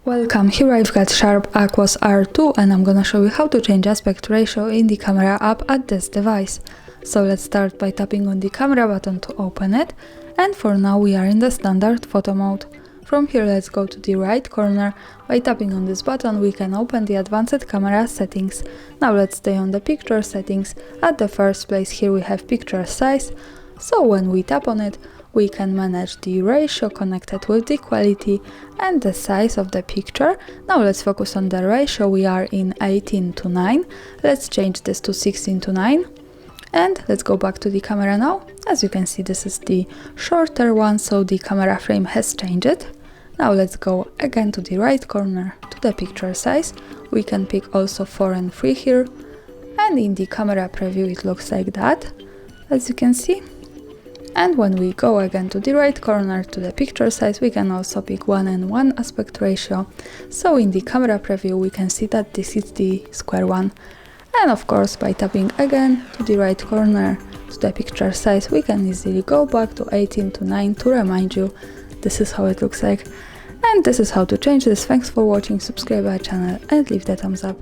Welcome, here I've got SHARP Aquos R2 and I'm gonna show you how to change aspect ratio in the camera app at this device. So let's start by tapping on the camera button to open it, and for now we are in the standard photo mode. From here let's go to the right corner. By tapping on this button we can open the advanced camera settings. Now let's stay on the picture settings. At the first place here we have picture size, so when we tap on it we can manage the ratio connected with the quality and the size of the picture. Now let's focus on the ratio. We are in 18:9. Let's change this to 16:9. And let's go back to the camera now. As you can see, this is the shorter one, so the camera frame has changed. Now let's go again to the right corner to the picture size. We can pick also 4 and 3 here. And in the camera preview it looks like that, as you can see. And when we go again to the right corner to the picture size, we can also pick 1 and 1 aspect ratio. So in the camera preview we can see that this is the square one. And of course by tapping again to the right corner to the picture size, we can easily go back to 18:9 to remind you this is how it looks like. And this is how to change this. Thanks for watching, subscribe our channel and leave the thumbs up.